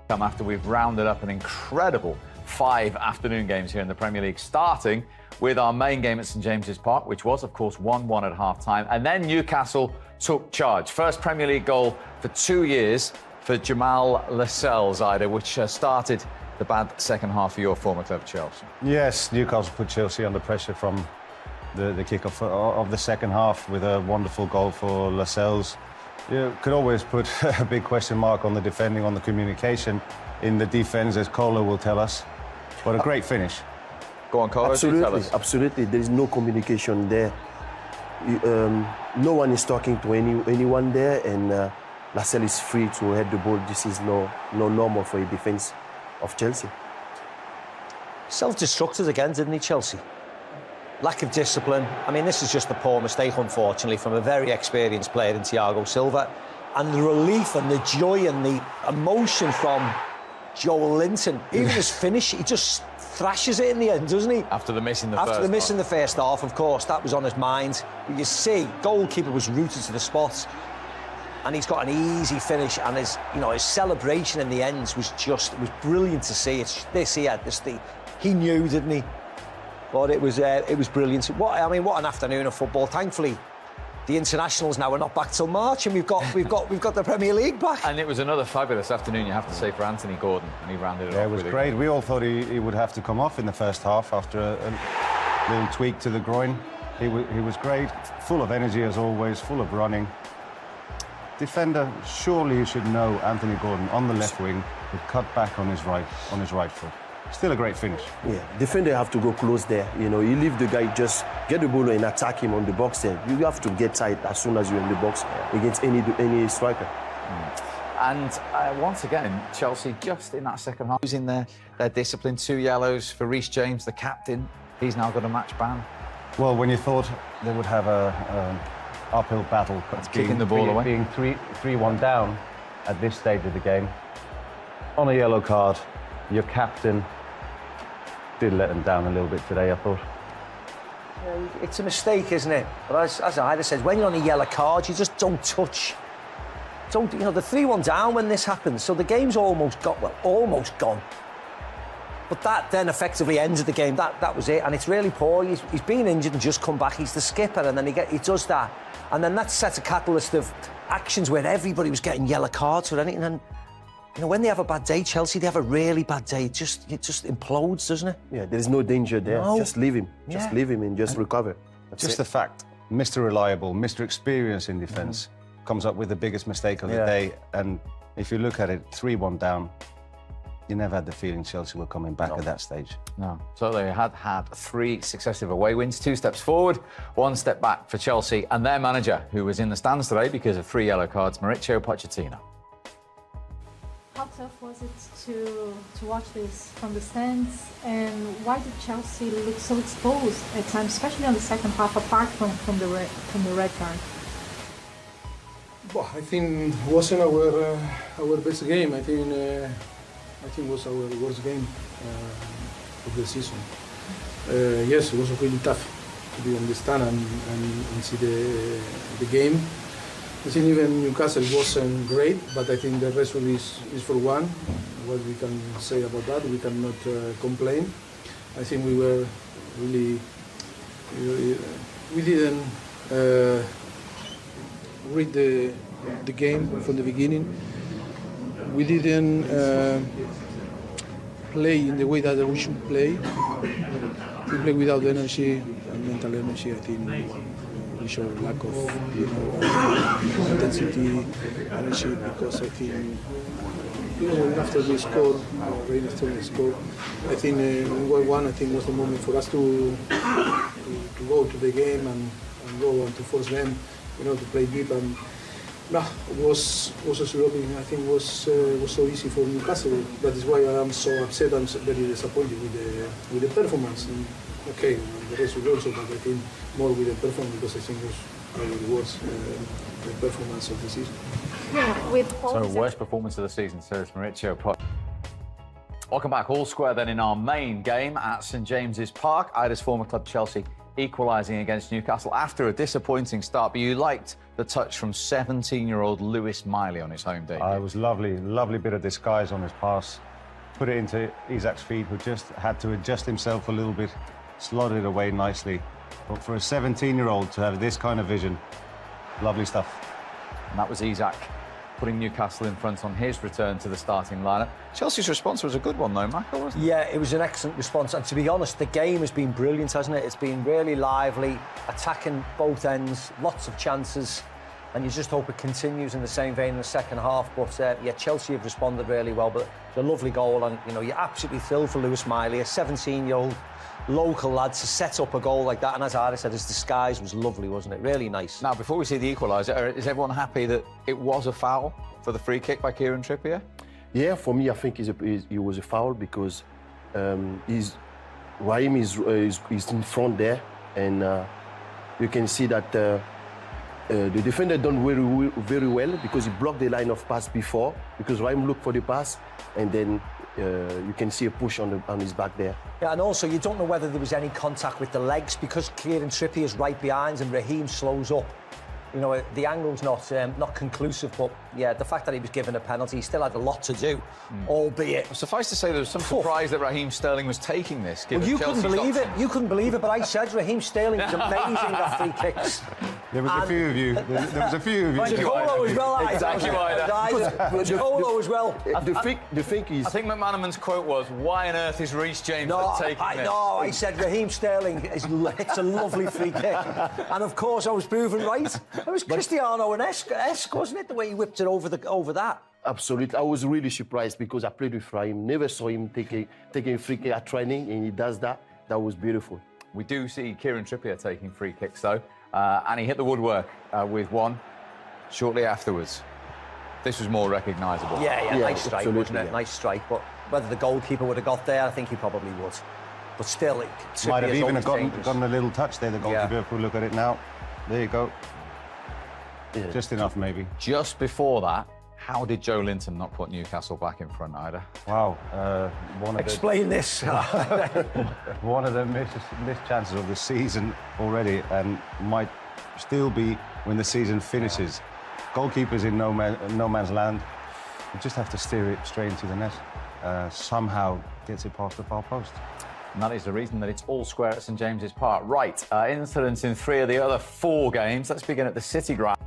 Come after we've rounded up an incredible 5 afternoon games here in the Premier League, starting with our main game at St James's Park, which was, of course, 1-1 at half-time. And then Newcastle took charge. First Premier League goal for 2 years for Jamal Lascelles, Ida, which started the bad second half for your former club, Chelsea. Yes, Newcastle put Chelsea under pressure from the kick-off of the second half with a wonderful goal for Lascelles. You could always put a big question mark on the defending, on the communication in the defence, as Kola will tell us. But a great finish. Go on, Kola. Absolutely, absolutely. There is no communication there. No one is talking to anyone there, and Lascelles is free to head the ball. This is no normal for a defence of Chelsea. Self-destructed again, didn't he, Chelsea? Lack of discipline. I mean, this is just a poor mistake, unfortunately, from a very experienced player in Thiago Silva. And the relief and the joy and the emotion from Joel Linton. Even his finish, he just thrashes it in the end, doesn't he? After the miss in the first half. After the miss in the first half, of course, that was on his mind. But you see, goalkeeper was rooted to the spot. And he's got an easy finish, and his celebration in the end was brilliant to see. It's this here, he knew, didn't he? But it was brilliant. What an afternoon of football. Thankfully, the internationals now are not back till March, and we've got the Premier League back. And it was another fabulous afternoon, you have to say, for Anthony Gordon, and he rounded it off. Yeah, it was great. We all thought he would have to come off in the first half after a little tweak to the groin. He was great, full of energy as always, full of running. Defender, surely you should know Anthony Gordon on the left wing would cut back on his right foot. Still a great finish. Yeah, defender have to go close there. You leave the guy, just get the ball and attack him on the box there. You have to get tight as soon as you're in the box against any striker. And once again, Chelsea just in that second half using their discipline. 2 yellows for Reece James, the captain. He's now got a match ban. Well, when you thought they would have a uphill battle, kicking the ball away, being 3-1 down at this stage of the game, on a yellow card, your captain did let them down a little bit today, I thought. It's a mistake, isn't it? But as Ida says, when you're on a yellow card, you just don't touch. The 3-1 down when this happens, so the game's almost gone. But that then effectively ended the game. That was it, and it's really poor. He's been injured and just come back. He's the skipper, and then he does that, and then that sets a catalyst of actions where everybody was getting yellow cards for anything. And when they have a bad day, Chelsea, they have a really bad day. It just implodes, doesn't it? Yeah, there's no danger there. No. Just leave him. Just leave him and just recover. That's just it. the fact, Mr. Reliable, Mr. Experience in defence, comes up with the biggest mistake of the day. And if you look at it, 3-1 down, you never had the feeling Chelsea were coming back at that stage. No. So they had 3 successive away wins, 2 steps forward, 1 step back for Chelsea and their manager, who was in the stands today because of 3 yellow cards, Mauricio Pochettino. How tough was it to watch this from the stands, and why did Chelsea look so exposed at times, especially on the second half, apart from the red card? Well, I think it wasn't our best game. I think it was our worst game of the season. Yes, it was really tough to understand and see the game. I think even Newcastle wasn't great, but I think the result is for one. What we can say about that, we cannot complain. I think we were really, we didn't read the game from the beginning. We didn't play in the way that we should play. We play without energy and mental energy. I think we show lack of intensity, energy, because I think after we score, right after we score, I think 1-1, I think was the moment for us to go to the game and go and to force them, to play deep. And no, it was absolutely, I think was so easy for Newcastle. That is why I am so upset. I'm very disappointed with the performance. And okay, the result also, but I think more with the performance, because I think it was probably the worst performance of the season. Yeah, with So worst performance of the season, says Mauricio Poch. Welcome back, all square then in our main game at St James's Park. Ida's former club Chelsea equalising against Newcastle after a disappointing start, but you liked the touch from 17-year-old Lewis Miley on his home debut. It was lovely, lovely bit of disguise on his pass. Put it into Isak's feet, who just had to adjust himself a little bit, slotted it away nicely. But for a 17-year-old to have this kind of vision, lovely stuff. And that was Isak putting Newcastle in front on his return to the starting lineup. Chelsea's response was a good one, though, Michael, wasn't it? Yeah, it was an excellent response. And to be honest, the game has been brilliant, hasn't it? It's been really lively, attacking both ends, lots of chances. And you just hope it continues in the same vein in the second half. But, yeah, Chelsea have responded really well. But it's a lovely goal. And, you know, you're absolutely thrilled for Lewis Miley, a 17-year-old local lad, to set up a goal like that. And as Ida said, his disguise was lovely, wasn't it? Really nice. Now, before we see the equaliser, is everyone happy that it was a foul for the free kick by Kieran Trippier? Yeah, for me, I think it was a foul because Raheem is in front there, and you can see that the defender done very well because he blocked the line of pass before, because Raheem looked for the pass, and then you can see a push on his back there. Yeah, and also you don't know whether there was any contact with the legs because Kieran Trippier is right behind and Raheem slows up. You know, the angle's not conclusive, but yeah, the fact that he was given a penalty, he still had a lot to do, albeit. Suffice to say, there was some surprise that Raheem Sterling was taking this. Well, you couldn't believe it. You couldn't believe it, but I said Raheem Sterling is amazing at free kicks. There was a few of you. There was a few of you. Polo as well. Thank you, Ida. Polo as well. The thing is, I think McManaman's quote was, "Why on earth is Reece James taking this?" No, I said Raheem Sterling hits a lovely free kick, and of course I was proven right. It was Cristiano-esque, wasn't it? The way he whipped it over that. absolutely. I was really surprised because I played with Raheem. Never saw him taking a free kick at training, and he does that. That was beautiful. We do see Kieran Trippier taking free kicks, though, and he hit the woodwork with one shortly afterwards. This was more recognisable. Yeah, nice strike, wasn't it? Yeah. Nice strike, but whether the goalkeeper would have got there, I think he probably would. But still, Might have even dangerous. gotten a little touch there, the goalkeeper, if we look at it now. There you go. Yeah. Just enough, maybe. Just before that, how did Joe Linton not put Newcastle back in front, Ida? Wow. Explain this. One of the missed chances of the season already, and might still be when the season finishes. Goalkeepers in no man's land. You just have to steer it straight into the net. Somehow gets it past the far post. And that is the reason that it's all square at St James's Park. Right, incidents in 3 of the other 4 games. Let's begin at the City Ground.